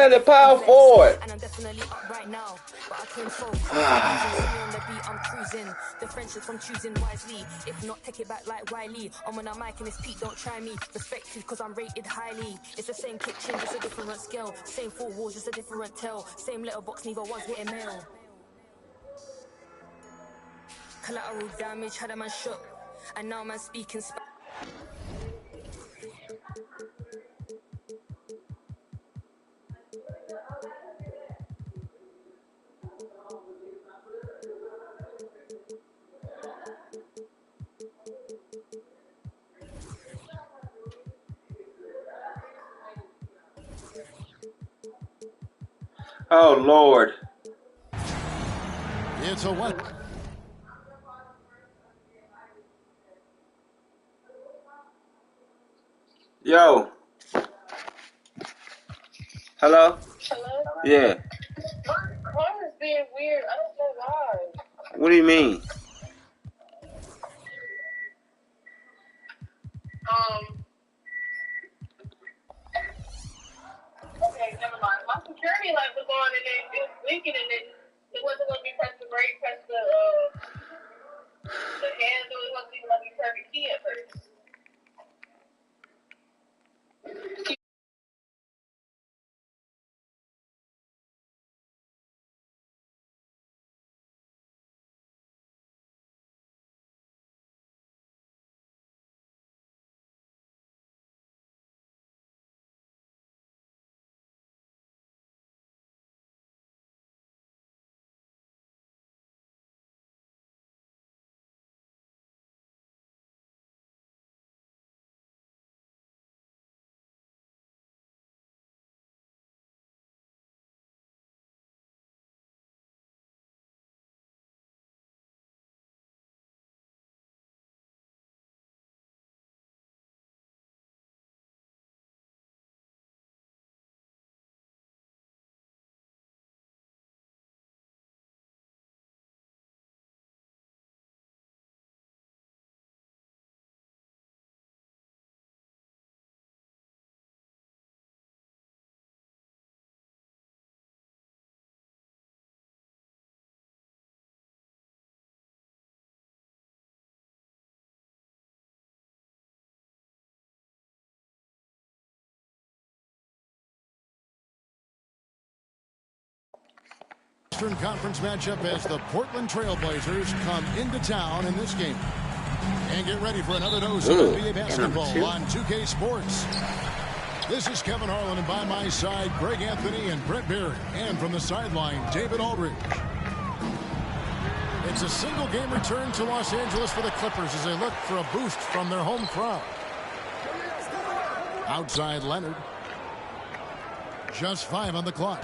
playing the power forward. And I'm definitely up right now. But I control. On the beat, I'm cruising. The friendships I'm choosing wisely. If not, take it back like Wiley. I'm on a mic and it's peak, don't try me. Respected cause I'm rated highly. It's the same kitchen, just a different scale. Same four walls, just a different tell. Same letterbox, neither one's getting mail. Collateral damage, had a man shook. And now man speaking Oh, Lord. It's a one. Yo. Hello? Hello? Yeah. My car is being weird. I don't know why. What do you mean? Okay, never mind. My security light was on and it was blinking and it wasn't letting me press the brake, press the handle. It wasn't even letting me turn the key at first. Eastern Conference matchup as the Portland Trailblazers come into town in this game. And get ready for another dose of NBA basketball on 2K Sports. This is Kevin Harlan, and by my side, Greg Anthony and Brett Berry. And from the sideline, David Aldridge. It's a single game return to Los Angeles for the Clippers as they look for a boost from their home crowd. Outside Leonard. Just 5 on the clock.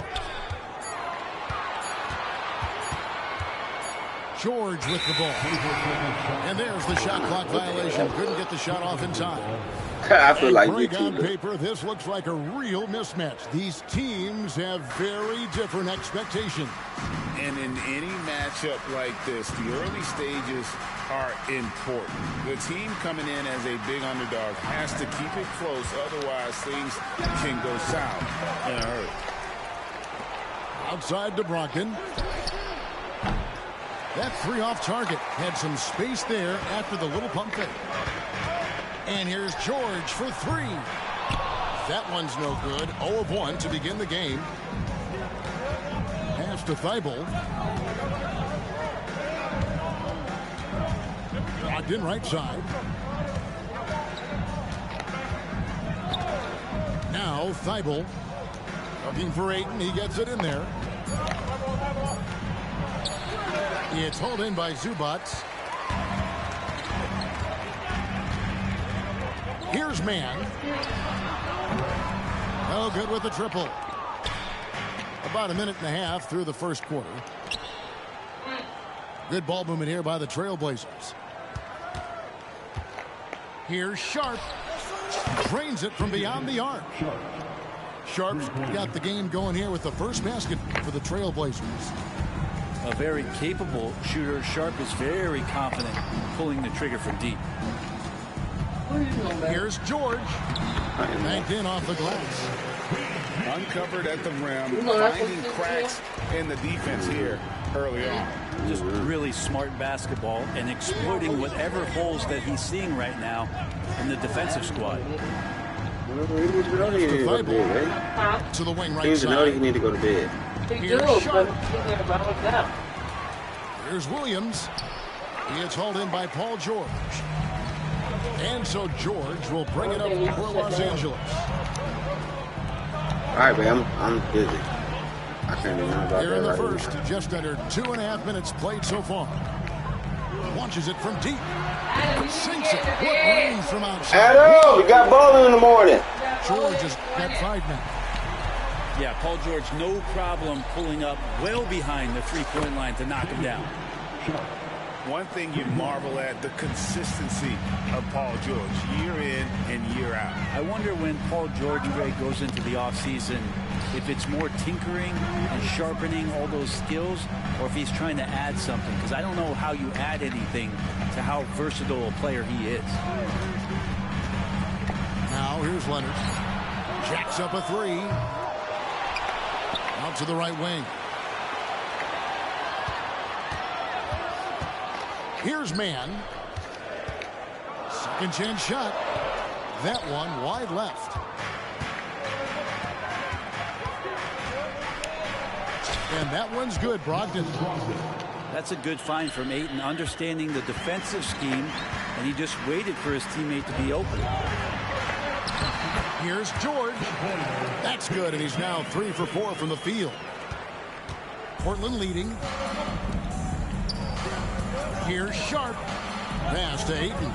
George with the ball. And there's the shot clock violation. Couldn't get the shot off in time. I feel like Greg, on paper, this looks like a real mismatch. These teams have very different expectations. And in any matchup like this, the early stages are important. The team coming in as a big underdog has to keep it close. Otherwise, things can go south in a hurry. Outside to Brogdon. That 3 off target. Had some space there after the little pump fake. And here's George for 3. That one's no good. 0 of 1 to begin the game. Pass to Thibault. Brogdon right side. Now Thibault. Looking for Ayton. He gets it in there. It's hauled in by Zubac. Here's Mann. No good with the triple. About a minute and a half through the first quarter. Good ball movement here by the Trailblazers. Here's Sharp. Drains it from beyond the arc. Sharp's got the game going here with the first basket for the Trailblazers. A very capable shooter. Sharp is very confident pulling the trigger from deep. Here's George. Banked in off the glass. Uncovered at the rim, finding cracks in the defense here early on. Just really smart basketball and exploiting whatever holes that he's seeing right now in the defensive squad. He needs to know he need to go to bed, right? To the wing right He needs to know side. he need to go to bed. Here's Williams. He is hauled in by Paul George. And so George will bring it up for Los Angeles. All right, man, I'm busy. I can't remember about Here that in the right first, now. just under 2.5 minutes played so far. Launches it from deep. Sinks it. What range from outside. Adam, we got bowling in the morning. George has got 5 now. Yeah, Paul George, no problem pulling up well behind the three-point line to knock him down. One thing you marvel at, the consistency of Paul George, year in and year out. I wonder when Paul George, Greg, goes into the offseason, if it's more tinkering and sharpening all those skills, or if he's trying to add something. Because I don't know how you add anything to how versatile a player he is. Now here's Leonard. Jacks up a 3. Out to the right wing. Here's Mann. Second chance shot. That one wide left. And that one's good, Brogdon. That's a good find from Ayton, understanding the defensive scheme, and he just waited for his teammate to be open. Here's George. That's good, and he's now 3 for 4 from the field. Portland leading. Here's Sharp. Pass to Ayton.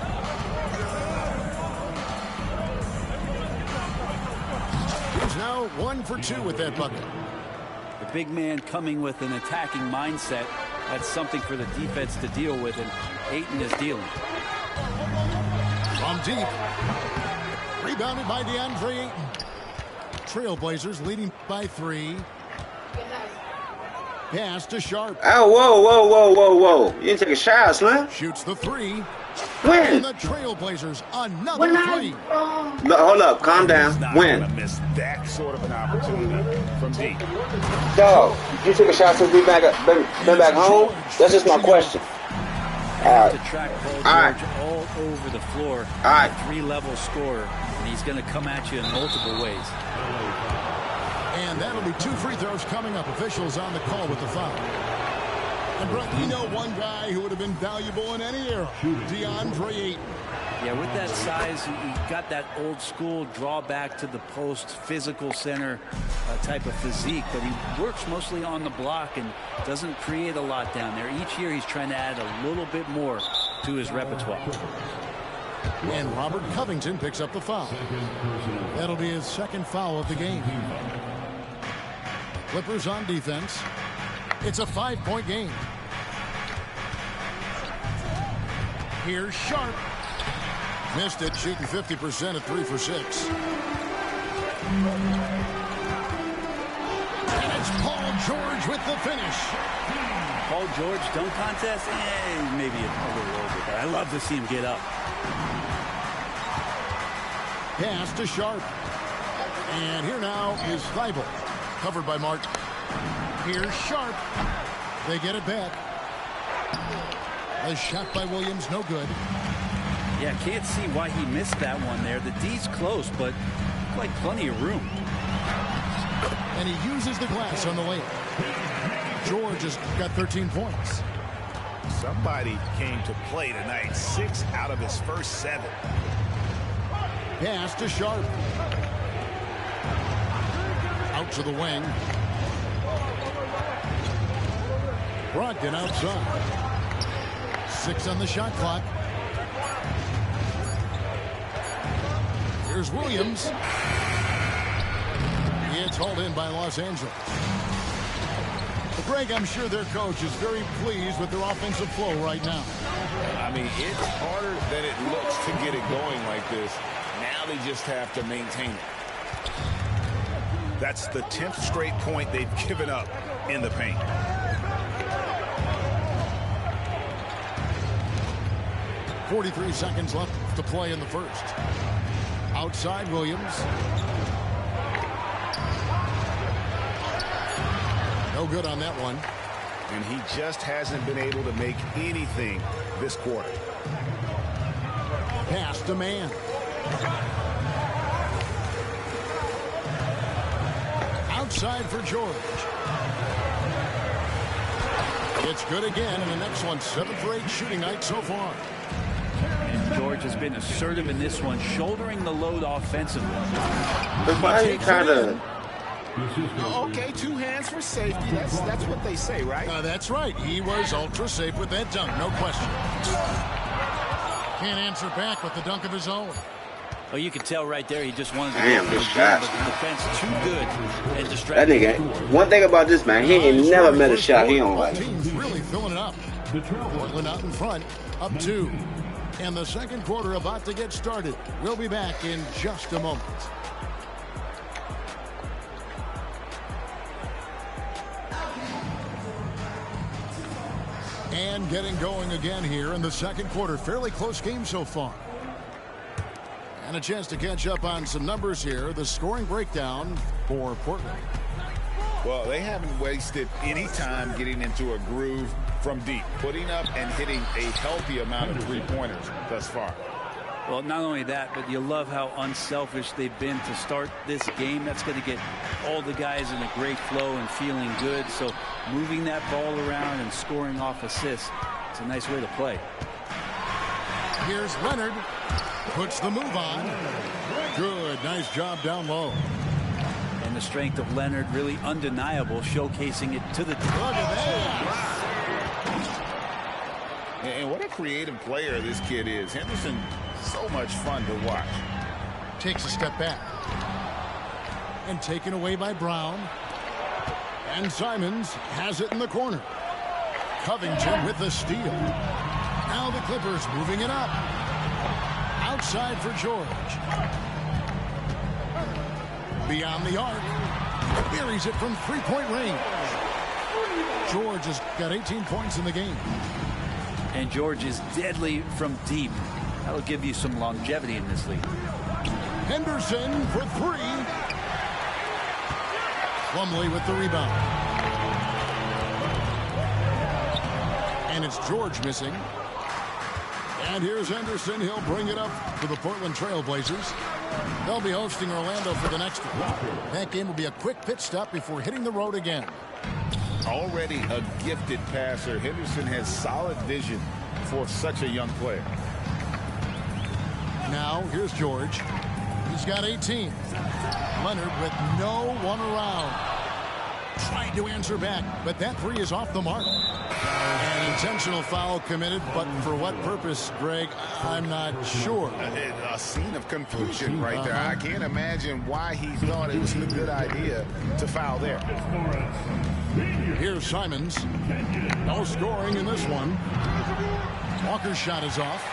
He's now 1 for 2 with that bucket. The big man coming with an attacking mindset. That's something for the defense to deal with, and Ayton is dealing. From deep. Rebounded by DeAndre Ayton. Trailblazers leading by 3. Pass to Sharp. Oh, whoa. You didn't take a shot, Slim. Shoots the 3. Win. And the Trailblazers another 3. Look, hold up. Calm down. Not Win. gonna miss that sort of an opportunity from deep. Dog, you took a shot since we been back home? That's just my question. All To right. track Paul George All right. all over the floor. All right. A 3-level scorer, and he's going to come at you in multiple ways. And that'll be 2 free throws coming up. Officials on the call with the foul. And Brett, we know one guy who would have been valuable in any era. DeAndre Ayton. Yeah, with that size, he got that old school draw back to the post, physical center type of physique, but he works mostly on the block and doesn't create a lot down there. Each year he's trying to add a little bit more to his repertoire. And Robert Covington picks up the foul. That'll be his 2nd foul of the game. Clippers on defense. It's a 5-point game. Here's Sharp. Missed it, shooting 50% at 3 for 6. And it's Paul George with the finish. Paul George dunk contest, maybe a little over, but I love to see him get up. Pass to Sharp. And here now is Thibault. Covered by Martin. Here's Sharp. They get it back. A shot by Williams, no good. Yeah, can't see why he missed that one there. The D's close, but like plenty of room. And he uses the glass on the layup. George has got 13 points. Somebody came to play tonight. 6 out of his first 7. Pass to Sharp. Out to the wing. Brogdon outside. 6 on the shot clock. Here's Williams. It's hauled in by Los Angeles. Greg, I'm sure their coach is very pleased with their offensive flow right now. I mean, it's harder than it looks to get it going like this. Now they just have to maintain it. That's the 10th straight point they've given up in the paint. .43 seconds left to play in the first. Outside Williams. No good on that one. And he just hasn't been able to make anything this quarter. Pass to man. Outside for George. It's good again, and the next one 7 for 8 shooting night so far. And George has been assertive in this one, shouldering the load offensively. But why he kind of... Okay, 2 hands for safety. That's what they say, right? That's right. He was ultra safe with that dunk, no question. Can't answer back with the dunk of his own. Oh, you could tell right there he just wanted to Damn, go good for shot. but the defense too good and That distracted. nigga, one thing about this man, he ain't never met a shot he don't like. Team's really filling it up. Portland out in front, up 2. And the second quarter about to get started. We'll be back in just a moment. And getting going again here in the second quarter. Fairly close game so far. And a chance to catch up on some numbers here. The scoring breakdown for Portland. Well, they haven't wasted any time getting into a groove from deep, putting up and hitting a healthy amount of three-pointers thus far. Well, not only that, but you love how unselfish they've been to start this game. That's going to get all the guys in a great flow and feeling good. So moving that ball around and scoring off assists, it's a nice way to play. Here's Leonard. Puts the move on. Good. Nice job down low. And the strength of Leonard really undeniable, showcasing it to the... Look at that. And what a creative player this kid is. Henderson, so much fun to watch. Takes a step back. And taken away by Brown. And Simons has it in the corner. Covington with the steal. Now the Clippers moving it up. Outside for George. Beyond the arc. Buries it from three-point range. George has got 18 points in the game. And George is deadly from deep. That'll give you some longevity in this league. Henderson for 3. Plumlee with the rebound. And it's George missing. And here's Henderson. He'll bring it up for the Portland Trailblazers. They'll be hosting Orlando for the next one. That game will be a quick pit stop before hitting the road again. Already a gifted passer, Henderson has solid vision for such a young player. Now here's George. He's got 18. Leonard with no one around. Tried to answer back, but that 3 is off the mark. An intentional foul committed, but for what purpose, Greg, I'm not sure. A scene of confusion right there. I can't imagine why he thought it was a good idea to foul there. Here's Simons. No scoring in this one. Walker's shot is off.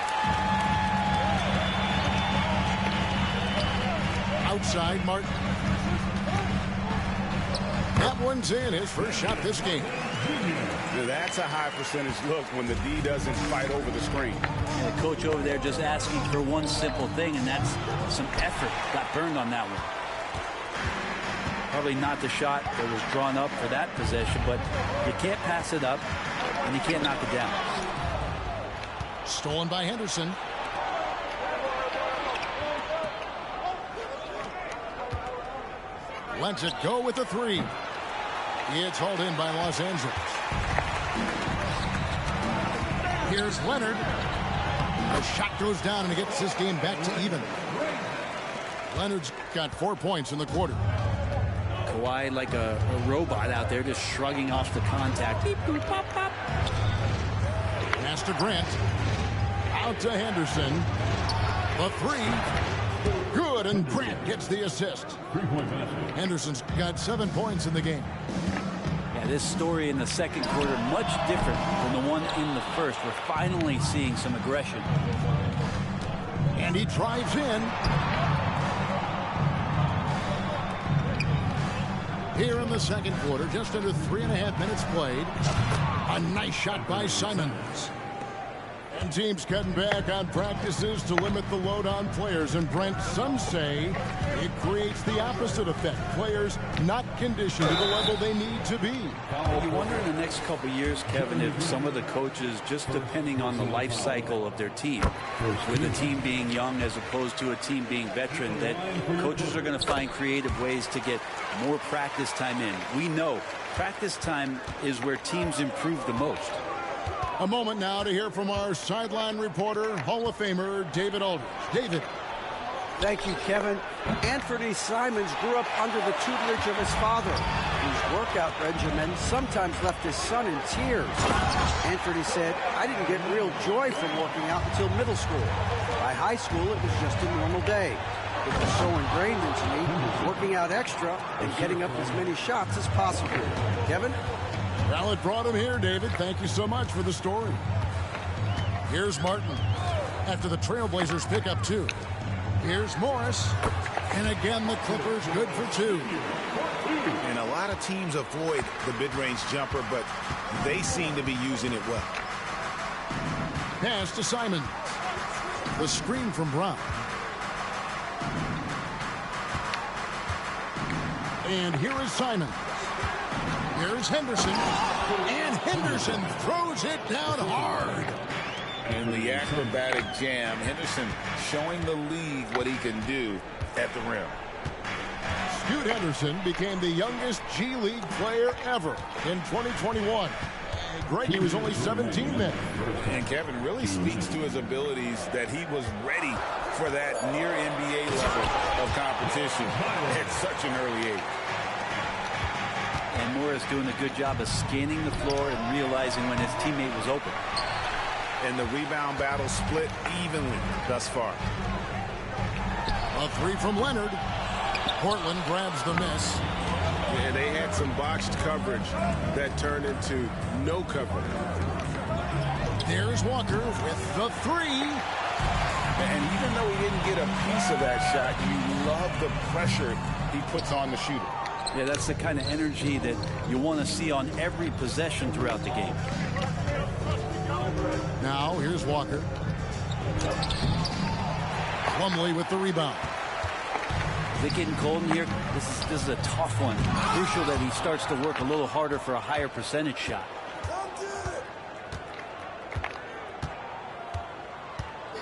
Outside, Martin. That one's in. His first shot this game. That's a high percentage look when the D doesn't fight over the screen. And the coach over there just asking for one simple thing, and that's some effort. Got burned on that one. Probably not the shot that was drawn up for that possession, but you can't pass it up, and you can't knock it down. Stolen by Henderson. Lets it go with the 3. It's hauled in by Los Angeles. Here's Leonard. The shot goes down and it gets this game back to even. Leonard's got 4 points in the quarter. Kawhi like a robot out there just shrugging off the contact. Beep, boop, pop, pop. Pass to Grant. Out to Henderson. The 3. Good, and Grant gets the assist. Henderson's got 7 points in the game. Yeah, this story in the second quarter much different than the one in the first. We're finally seeing some aggression. And he drives in. Here in the second quarter, just under 3.5 minutes played. A nice shot by Simons. And teams cutting back on practices to limit the load on players. And Brent, some say it creates the opposite effect. Players not conditioned to the level they need to be. You wonder in the next couple of years, Kevin, if some of the coaches, just depending on the life cycle of their team, with a team being young as opposed to a team being veteran, that coaches are going to find creative ways to get more practice time in. We know practice time is where teams improve the most. A moment now to hear from our sideline reporter, Hall of Famer David Aldridge. David. Thank you, Kevin. Anthony Simons grew up under the tutelage of his father, whose workout regimen sometimes left his son in tears. Anthony said, "I didn't get real joy from working out until middle school. By high school, it was just a normal day. It was so ingrained into me, working out extra and getting up as many shots as possible." Kevin? Well, it brought him here, David. Thank you so much for the story. Here's Martin after the Trailblazers pick up 2. Here's Morris. And again, the Clippers good for 2. And a lot of teams avoid the mid-range jumper, but they seem to be using it well. Pass to Simon. The screen from Brown. And here is Simon. Here's Henderson. And Henderson throws it down hard. In the acrobatic jam, Henderson showing the league what he can do at the rim. Scoot Henderson became the youngest G League player ever in 2021. Greg, he was only 17 then. And Kevin really speaks to his abilities that he was ready for that near NBA level of competition at such an early age. And Morris doing a good job of scanning the floor and realizing when his teammate was open. And the rebound battle split evenly thus far. A 3 from Leonard. Portland grabs the miss. Yeah, they had some botched coverage that turned into no coverage. There's Walker with the 3. And even though he didn't get a piece of that shot, you love the pressure he puts on the shooter. Yeah, that's the kind of energy that you want to see on every possession throughout the game. Now, here's Walker. Plumlee with the rebound. Is it getting cold in here? This is a tough one. Crucial that he starts to work a little harder for a higher percentage shot.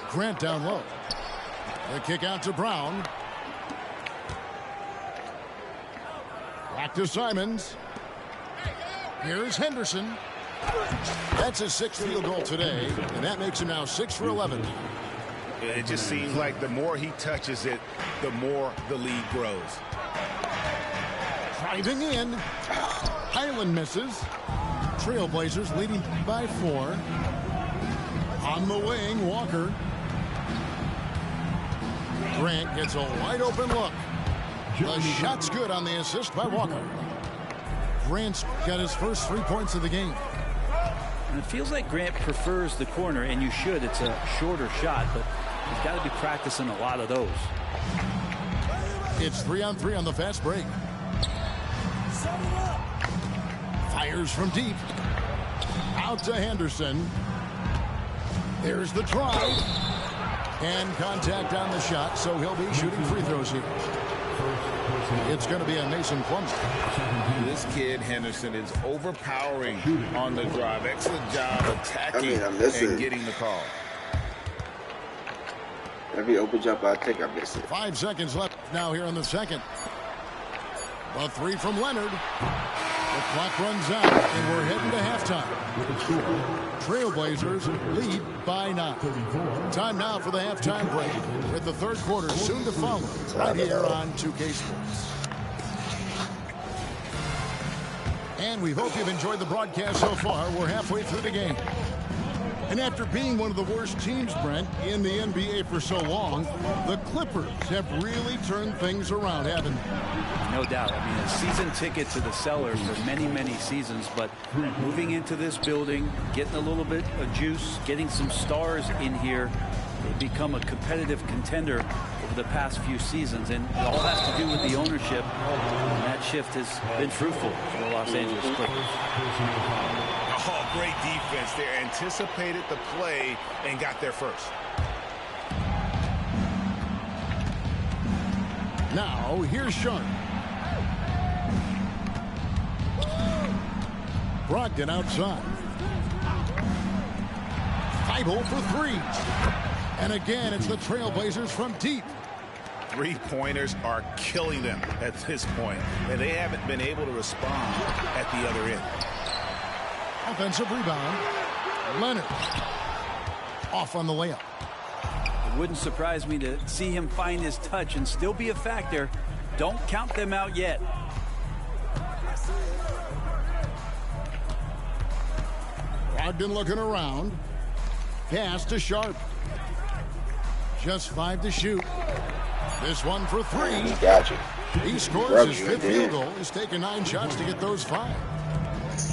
Grant down low. The kick out to Brown. Back to Simons. Here's Henderson. That's his 6th field goal today, and that makes him now 6 for 11. It just seems like the more he touches it, the more the league grows. Driving in. Highland misses. Trailblazers leading by 4. On the wing, Walker. Grant gets a wide open look. The shot's good on the assist by Walker. Grant's got his first 3 points of the game. And it feels like Grant prefers the corner, and you should. It's a shorter shot, but he's got to be practicing a lot of those. It's 3-on-3 on the fast break. Fires from deep. Out to Henderson. There's the drive. And contact on the shot, so he'll be shooting free throws here. It's going to be a Mason Plumlee. This kid, Henderson, is overpowering on the drive. Excellent job attacking and getting the call. Every open jump I take, I miss it. 5 seconds left now here in the second. A 3 from Leonard. The clock runs out, and we're heading to halftime. Trailblazers lead by 9. Time now for the halftime break, with the third quarter soon to follow, right here on 2K Sports. And we hope you've enjoyed the broadcast so far. We're halfway through the game. And after being one of the worst teams, Brent, in the NBA for so long, the Clippers have really turned things around, haven't they? No doubt. I mean, a season ticket to the cellar for many, many seasons, but moving into this building, getting a little bit of juice, getting some stars in here, they've become a competitive contender over the past few seasons, and it all has to do with the ownership, and that shift has been fruitful for the Los Angeles Clippers. Oh, great defense there. Anticipated the play and got there first. Now, here's Sharp. Brogdon outside. Thibault for three. And again, it's the Trailblazers from deep. Three-pointers are killing them at this point, and they haven't been able to respond at the other end. Offensive rebound. Leonard. Off on the layup. It wouldn't surprise me to see him find his touch and still be a factor. Don't count them out yet. Brogdon looking around. Pass to Sharp. Just 5 to shoot. This one for three. He got you. He scores his fifth field goal. He's taken 9 shots to get those 5.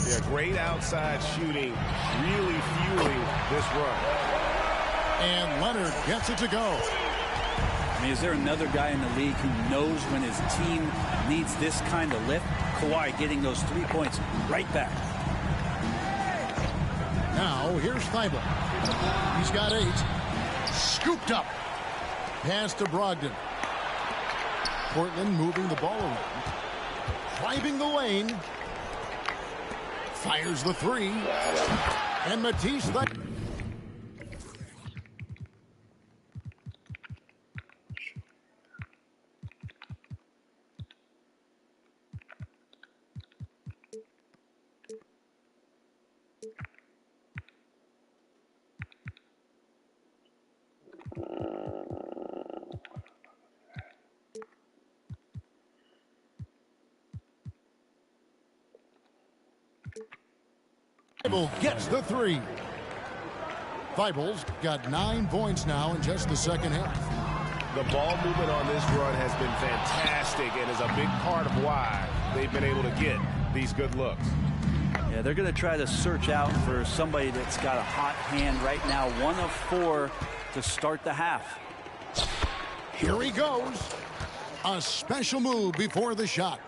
Yeah, great outside shooting, really fueling this run. And Leonard gets it to go. I mean, is there another guy in the league who knows when his team needs this kind of lift? Kawhi getting those 3 points right back. Now, here's Thibault. He's got 8. Scooped up. Pass to Brogdon. Portland moving the ball around. Driving the lane. Fires the 3. And Matisse that. Gets the 3. Thibault's got 9 points now in just the second half. The ball movement on this run has been fantastic and is a big part of why they've been able to get these good looks. Yeah, they're going to try to search out for somebody that's got a hot hand right now. 1 of 4 to start the half. Here he goes. A special move before the shot.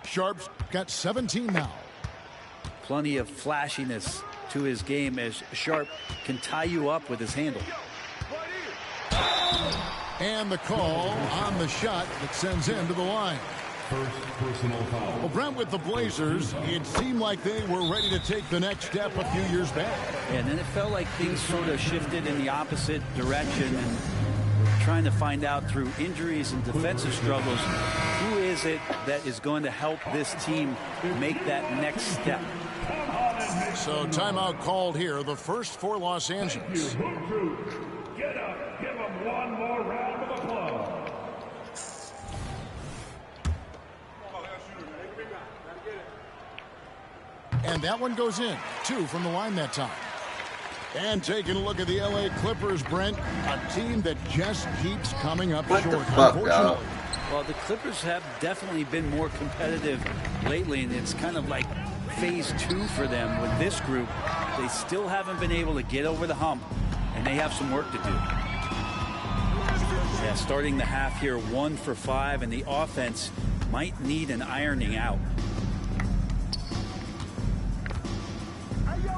Sharp's got 17 now. Plenty of flashiness to his game as Sharp can tie you up with his handle. And the call on the shot that sends him to the line. First personal foul. Well, Brent, with the Blazers, it seemed like they were ready to take the next step a few years back. And then it felt like things sort of shifted in the opposite direction, and we're trying to find out through injuries and defensive struggles, who is it that is going to help this team make that next step? So timeout called here, the first for Los Angeles. Get up, give them one more round of applause. And that one goes in. 2 from the line that time. And taking a look at the LA Clippers, Brent, a team that just keeps coming up short, unfortunately. Well, the Clippers have definitely been more competitive lately, and it's kind of like phase 2 for them with this group. They still haven't been able to get over the hump, and they have some work to do. Yeah, starting the half here 1 for 5, and the offense might need an ironing out.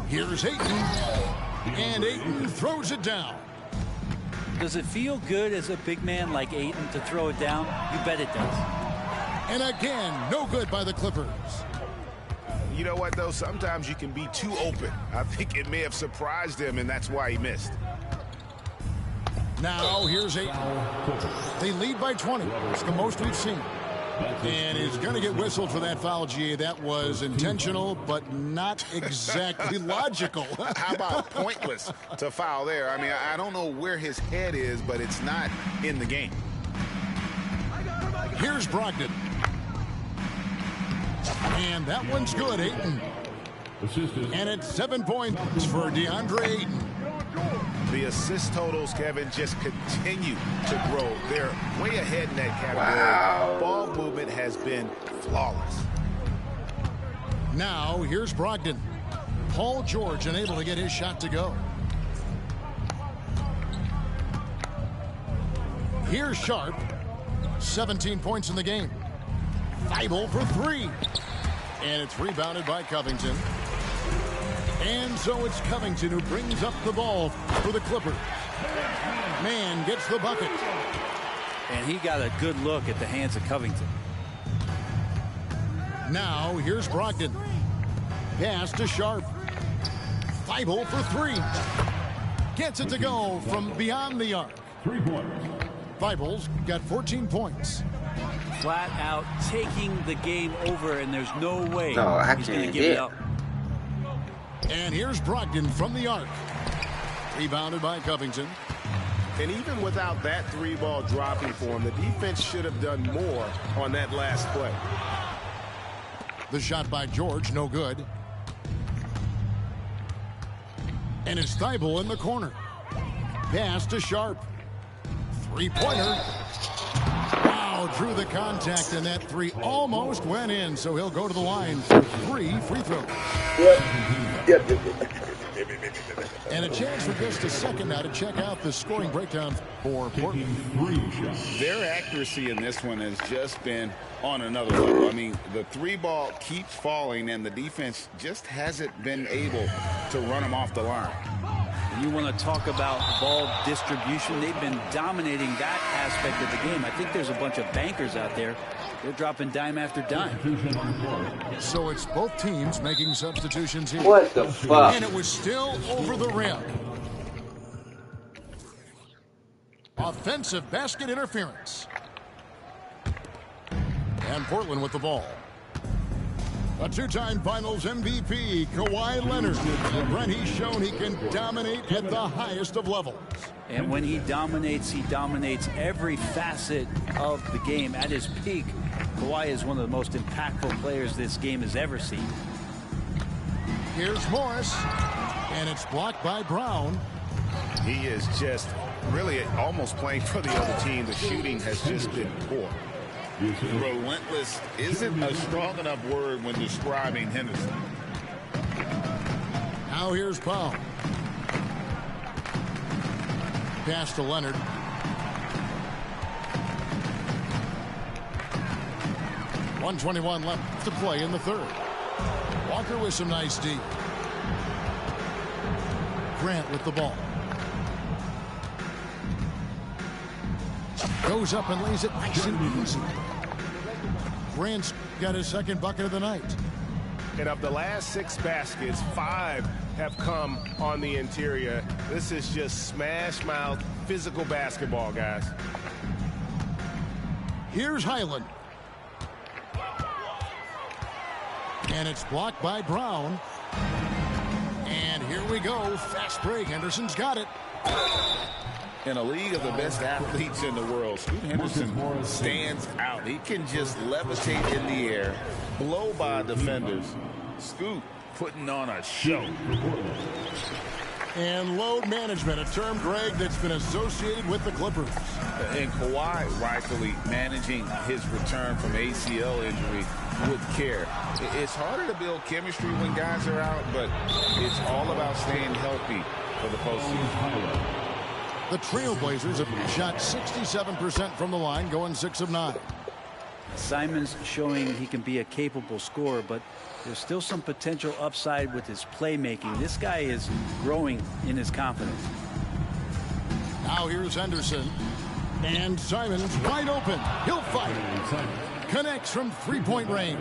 Here's Ayton. And Ayton throws it down. Does it feel good as a big man like Ayton to throw it down? You bet it does. And again, no good by the Clippers. You know what, though? Sometimes you can be too open. I think it may have surprised him, and that's why he missed. Now, here's Ayton. They lead by 20. It's the most we've seen. And he's going to get whistled for that foul, GA. That was intentional, but not exactly logical. How about pointless to foul there? I mean, I don't know where his head is, but it's not in the game. Here's Brogdon. And that one's good, Ayton. And it's 7 points for DeAndre Ayton. The assist totals, Kevin, just continue to grow. They're way ahead in that category. Wow. Ball movement has been flawless. Now, here's Brogdon. Paul George unable to get his shot to go. Here's Sharp. 17 points in the game. Thibault for 3. And it's rebounded by Covington. And so it's Covington who brings up the ball for the Clippers. Man gets the bucket. And he got a good look at the hands of Covington. Now here's Brogdon. Pass to Sharp. Thibault for three. Gets it to go from beyond the arc. 3 points. Thibault's got 14 points. Flat out taking the game over, and there's no way he's going to give it up. And here's Brogdon from the arc. Rebounded by Covington. And even without that 3-ball dropping for him, the defense should have done more on that last play. The shot by George, no good. And it's Thibault in the corner. Pass to Sharp. Three-pointer. Wow, drew the contact, and that three almost went in, so he'll go to the line for 3 free throws. Yep. And a chance for just a second now to check out the scoring breakdown for Portland. Their accuracy in this one has just been on another level. I mean, the 3-ball keeps falling, and the defense just hasn't been able to run them off the line. You want to talk about ball distribution. They've been dominating that aspect of the game. I think there's a bunch of bankers out there. They're dropping dime after dime. So it's both teams making substitutions here. What the fuck? And it was still over the rim. Offensive basket interference. And Portland with the ball. A 2-time Finals MVP, Kawhi Leonard. And Brent, he's shown he can dominate at the highest of levels. And when he dominates every facet of the game. At his peak, Kawhi is one of the most impactful players this game has ever seen. Here's Morris. And it's blocked by Brown. He is just really almost playing for the other team. The shooting has just been poor. Relentless isn't a strong enough word when describing Henderson. Now here's Powell. Pass to Leonard. .121 left to play in the third. Walker with some nice D. Grant with the ball. Goes up and lays it nice and easy. Grant's got his second bucket of the night. And of the last 6 baskets, 5 have come on the interior. This is just smash mouth physical basketball, guys. Here's Highland. And it's blocked by Brown. And here we go. Fast break. Henderson's got it. In a league of the best athletes in the world, Scoot Henderson stands out. He can just levitate in the air, blow by defenders. Scoot putting on a show. And load management, a term, Greg, that's been associated with the Clippers. And Kawhi rightfully managing his return from ACL injury with care. It's harder to build chemistry when guys are out, but it's all about staying healthy for the postseason. The Trailblazers have shot 67% from the line, going 6 of 9. Simon's showing he can be a capable scorer, but there's still some potential upside with his playmaking. This guy is growing in his confidence. Now here's Henderson. And Simon's wide open. He'll fight. Connects from 3-point range.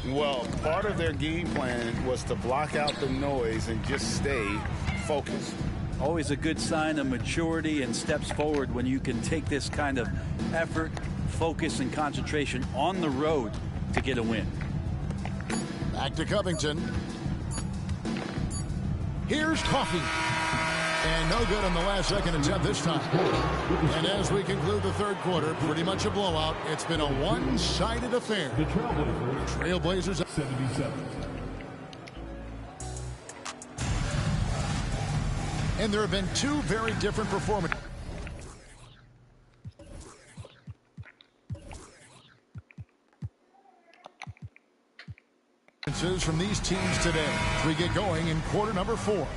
Well, part of their game plan was to block out the noise and just stay focused. Always a good sign of maturity and steps forward when you can take this kind of effort, focus, and concentration on the road to get a win. Back to Covington. Here's Coffey. And no good on the last second attempt this time. And as we conclude the third quarter, pretty much a blowout. It's been a one-sided affair. The Trailblazers 77. And there have been 2 very different performances from these teams today as we get going in quarter number 4.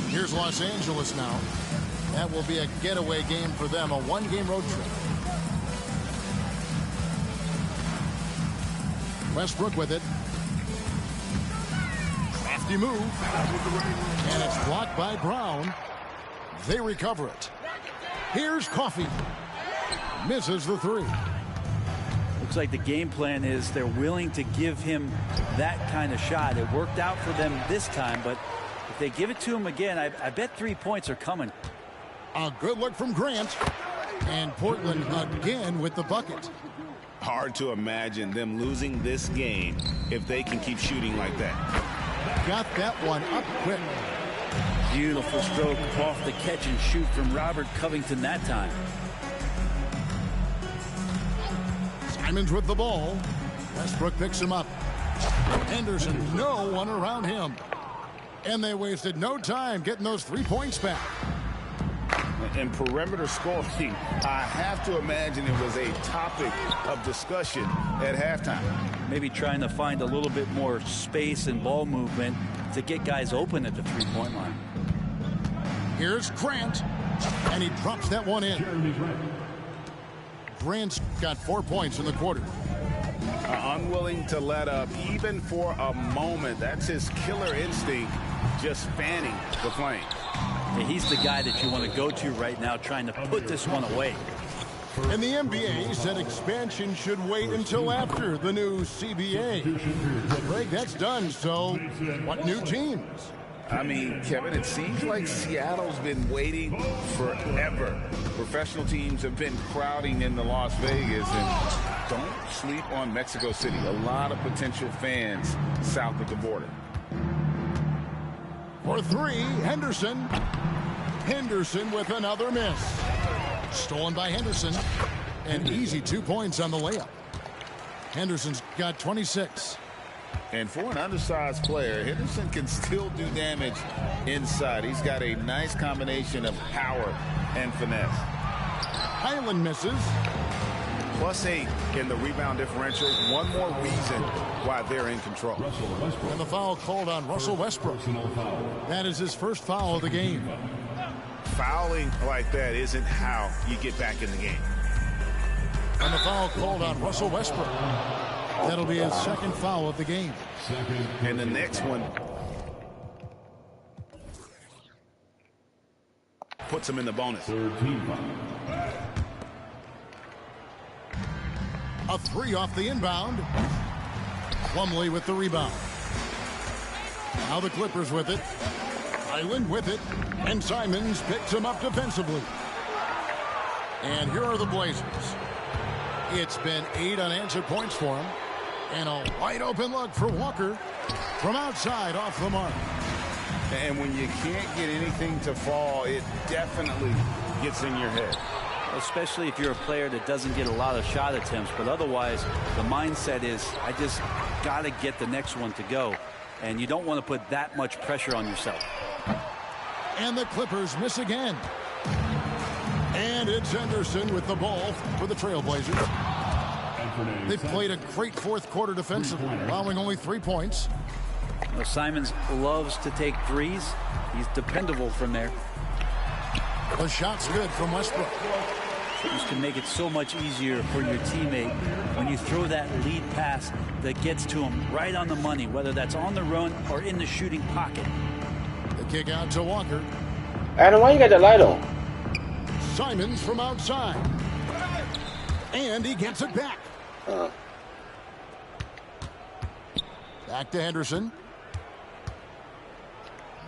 Here's Los Angeles now. That will be a getaway game for them, a 1-game road trip. Westbrook with it. Crafty move. And it's blocked by Brown. They recover it. Here's Coffey. Misses the three. Looks like the game plan is they're willing to give him that kind of shot. It worked out for them this time, but if they give it to him again, I bet 3 points are coming. A good look from Grant. And Portland again with the bucket. Hard to imagine them losing this game if they can keep shooting like that. Got that one up quick. Beautiful stroke off the catch and shoot from Robert Covington that time. Simons with the ball. Westbrook picks him up. Henderson, no one around him. And they wasted no time getting those 3 points back. And perimeter scoring, I have to imagine it was a topic of discussion at halftime. Maybe trying to find a little bit more space and ball movement to get guys open at the three-point line. Here's Grant, and he drops that one in. Grant's got 4 points in the quarter. Unwilling to let up even for a moment. That's his killer instinct, just fanning the flame. Yeah, he's the guy that you want to go to right now, trying to put this one away. And the NBA said expansion should wait until after the new CBA. Greg, that's done, so what new teams? I mean, Kevin, it seems like Seattle's been waiting forever. Professional teams have been crowding into Las Vegas, and don't sleep on Mexico City. A lot of potential fans south of the border. For three, Henderson. Henderson with another miss. Stolen by Henderson. An easy 2 points on the layup. Henderson's got 26. And for an undersized player, Henderson can still do damage inside. He's got a nice combination of power and finesse. Highland misses. +8 in the rebound differential. One more reason why they're in control. And the foul called on Russell Westbrook. That is his first foul of the game. Fouling like that isn't how you get back in the game. And the foul called on Russell Westbrook. That'll be his second foul of the game. And the next one puts him in the bonus. A three off the inbound. Plumlee with the rebound. Now the Clippers with it. Highland with it. And Simons picks him up defensively. And here are the Blazers. It's been 8 unanswered points for him. And a wide open look for Walker from outside off the mark. And when you can't get anything to fall, it definitely gets in your head. Especially if you're a player that doesn't get a lot of shot attempts. But otherwise, the mindset is, I just got to get the next one to go. And you don't want to put that much pressure on yourself. And the Clippers miss again. And it's Henderson with the ball for the Trailblazers. They played a great fourth quarter defensively, allowing only 3 points. Well, Simons loves to take threes. He's dependable from there. The shot's good from Westbrook. This can make it so much easier for your teammate when you throw that lead pass that gets to him right on the money, whether that's on the run or in the shooting pocket. The kick out to Walker. Adam, why you got that light on? Simons from outside. And he gets it back. Back to Henderson.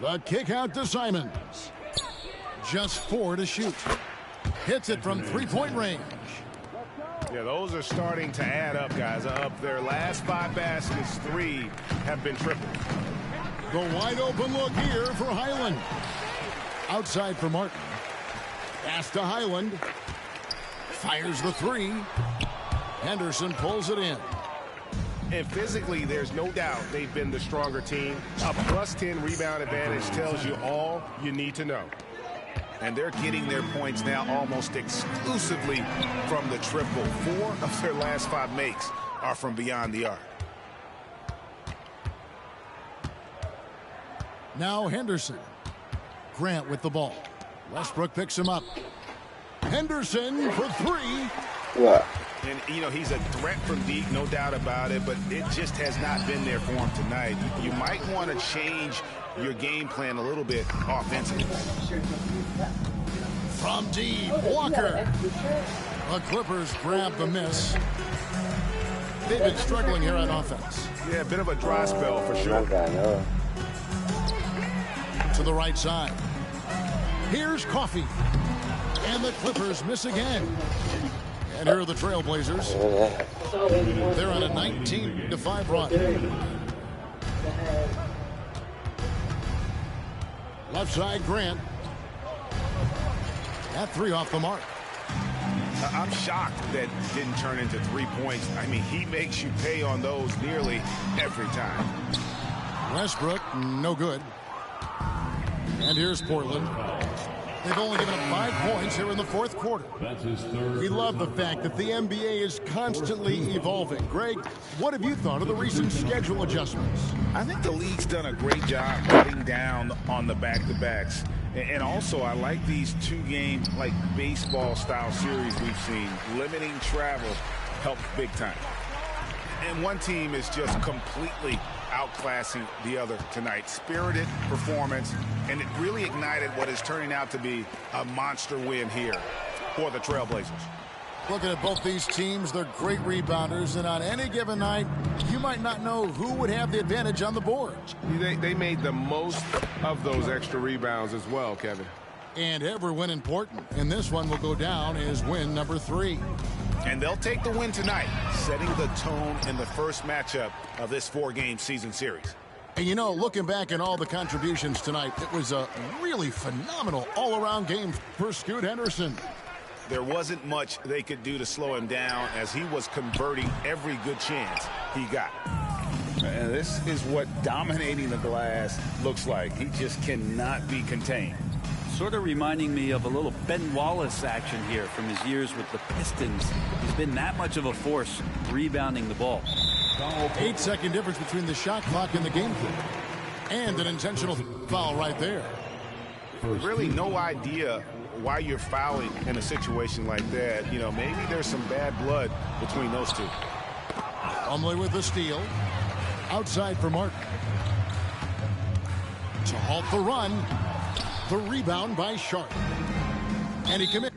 The kick out to Simons. Just 4 to shoot. Hits it from 3-point range. Yeah, those are starting to add up, guys. Up their last 5 baskets, 3 have been triple. The wide open look here for Highland. Outside for Martin. Pass to Highland. Fires the 3. Henderson pulls it in. And physically, there's no doubt they've been the stronger team. A +10 rebound advantage tells you all you need to know. And they're getting their points now almost exclusively from the triple. 4 of their last 5 makes are from beyond the arc. Now Henderson. Grant with the ball. Westbrook picks him up. Henderson for 3. What? And, you know, he's a threat from deep, no doubt about it, but it just has not been there for him tonight. You might want to change your game plan a little bit offensively. From deep, Walker. The Clippers grab the miss. They've been struggling here on offense. Yeah, a bit of a dry spell for sure. To the right side. Here's Coffee. And the Clippers miss again. And here are the Trailblazers. They're on a 19-5 run. Left side, Grant. That three off the mark. I'm shocked that didn't turn into 3 points. I mean, he makes you pay on those nearly every time. Westbrook, no good. And here's Portland. They've only given up 5 points here in the fourth quarter. We love the fact that the NBA is constantly evolving. Greg, what have you thought of the recent schedule adjustments? I think the league's done a great job cutting down on the back-to-backs. And also, I like these 2-game, like, baseball-style series we've seen. Limiting travel helps big time. And one team is just completely outclassing the other tonight. Spirited performance, and it really ignited what is turning out to be a monster win here for the Trailblazers. Looking at both these teams, they're great rebounders, and on any given night, you might not know who would have the advantage on the boards. They made the most of those extra rebounds as well, Kevin. And every win important, and this one will go down as win number 3. And they'll take the win tonight, setting the tone in the first matchup of this 4-game season series. And you know, looking back at all the contributions tonight, it was a really phenomenal all-around game for Scoot Henderson. There wasn't much they could do to slow him down as he was converting every good chance he got. And this is what dominating the glass looks like. He just cannot be contained. Sort of reminding me of a little Ben Wallace action here from his years with the Pistons. He's been that much of a force rebounding the ball. 8-second difference between the shot clock and the game clock. And an intentional foul right there. Really no idea why you're fouling in a situation like that. You know, maybe there's some bad blood between those two. Umley with the steal. Outside for Martin. To halt the run. The rebound by Sharp. And he commits.